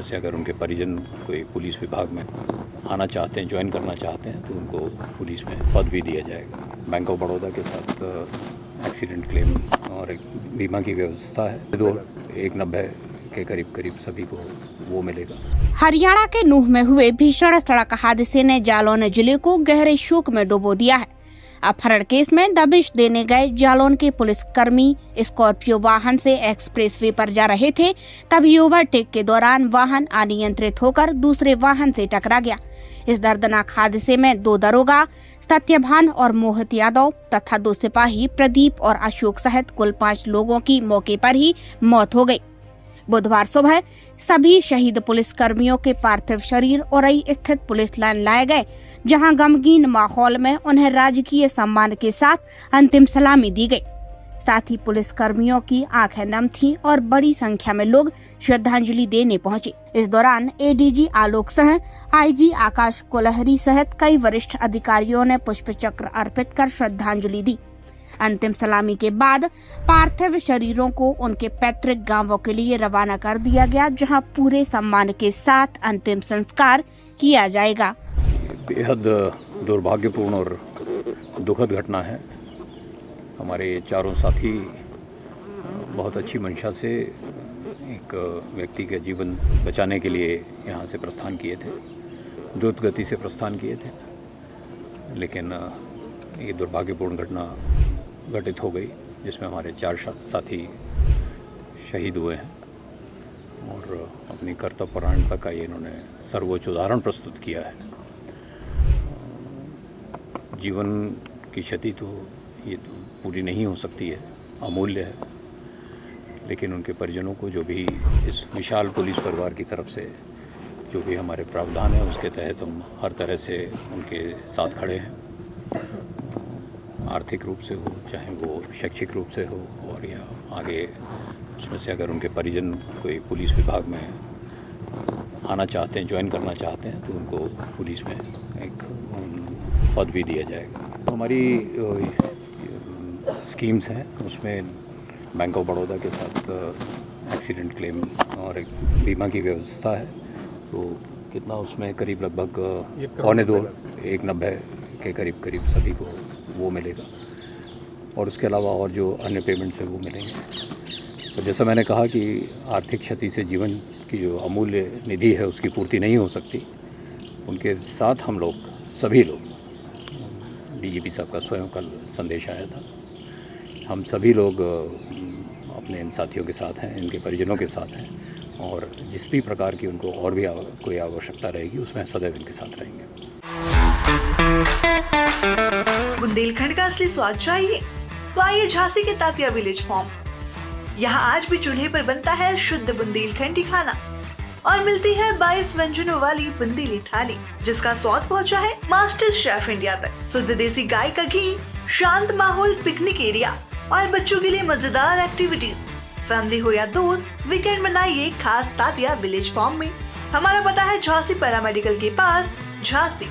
से अगर उनके परिजन कोई पुलिस विभाग में आना चाहते हैं, ज्वाइन करना चाहते हैं, तो उनको पुलिस में पद भी दिया जाएगा। बैंक ऑफ बड़ौदा के साथ एक्सीडेंट क्लेम और एक बीमा की व्यवस्था है। 190 के करीब सभी को वो मिलेगा। हरियाणा के नूह में हुए भीषण सड़क हादसे ने जालौन जिले को गहरे शोक में डुबो दिया है। अपहरण केस में दबिश देने गए जालौन के पुलिसकर्मी स्कॉर्पियो वाहन से एक्सप्रेसवे पर जा रहे थे, तभी ओवरटेक के दौरान वाहन अनियंत्रित होकर दूसरे वाहन से टकरा गया। इस दर्दनाक हादसे में 2 दरोगा सत्यभान और मोहित यादव तथा 2 सिपाही प्रदीप और अशोक सहित कुल 5 लोगों की मौके पर ही मौत हो गई। बुधवार सुबह सभी शहीद पुलिसकर्मियों के पार्थिव शरीर औरई स्थित पुलिस लाइन लाए गए, जहां गमगीन माहौल में उन्हें राजकीय सम्मान के साथ अंतिम सलामी दी गई। साथ ही पुलिसकर्मियों की आंखें नम थीं और बड़ी संख्या में लोग श्रद्धांजलि देने पहुंचे। इस दौरान एडीजी आलोक सह आईजी आकाश कोलहरी सहित कई वरिष्ठ अधिकारियों ने पुष्प चक्र अर्पित कर श्रद्धांजलि दी। अंतिम सलामी के बाद पार्थिव शरीरों को उनके पैतृक गांवों के लिए रवाना कर दिया गया, जहां पूरे सम्मान के साथ अंतिम संस्कार किया जाएगा। बेहद दुर्भाग्यपूर्ण और दुखद घटना है। हमारे चारों साथी बहुत अच्छी मंशा से एक व्यक्ति का जीवन बचाने के लिए यहाँ से प्रस्थान किए थे, द्रुत गति से प्रस्थान किए थे, लेकिन ये दुर्भाग्यपूर्ण घटना घटित हो गई, जिसमें हमारे 4 साथी शहीद हुए हैं और अपनी कर्तव्यपरायणता का ये इन्होंने सर्वोच्च उदाहरण प्रस्तुत किया है। जीवन की क्षति तो ये तो पूरी नहीं हो सकती है, अमूल्य है, लेकिन उनके परिजनों को जो भी इस विशाल पुलिस परिवार की तरफ से जो भी हमारे प्रावधान है, उसके तहत हम हर तरह से उनके साथ खड़े हैं। आर्थिक रूप से हो, चाहे वो शैक्षिक रूप से हो, और या आगे उसमें से अगर उनके परिजन कोई पुलिस विभाग में आना चाहते हैं, ज्वाइन करना चाहते हैं, तो उनको पुलिस में एक पद भी दिया जाएगा। हमारी स्कीम्स हैं, उसमें बैंक ऑफ बड़ौदा के साथ एक्सीडेंट क्लेम और एक बीमा की व्यवस्था है। तो कितना उसमें करीब लगभग 190 के करीब सभी को वो मिलेगा, और उसके अलावा और जो अन्य पेमेंट्स हैं वो मिलेंगे। तो जैसा मैंने कहा कि आर्थिक क्षति से जीवन की जो अमूल्य निधि है उसकी पूर्ति नहीं हो सकती। उनके साथ हम लोग सभी लोग, डीजीपी साहब का स्वयं कल संदेश आया था, हम सभी लोग अपने इन साथियों के साथ हैं, इनके परिजनों के साथ हैं, और जिस भी प्रकार की उनको और भी कोई आवश्यकता रहेगी उसमें सदैव इनके साथ रहेंगे। बुंदेलखंड का असली स्वाद चाहिए तो आइए झांसी के तात्या विलेज फार्म। यहाँ आज भी चूल्हे पर बनता है शुद्ध बुंदेलखंडी खाना और मिलती है 22 व्यंजनों वाली बुंदेली थाली, जिसका स्वाद पहुँचा है मास्टर शेफ इंडिया तक। शुद्ध देसी गाय का घी, शांत माहौल, पिकनिक एरिया और बच्चों के लिए मजेदार एक्टिविटीज। फैमिली हो या दोस्त, वीकेंड मनाइए खास तात्या विलेज फार्म में। हमारा पता है झांसी पैरामेडिकल के पास, झांसी।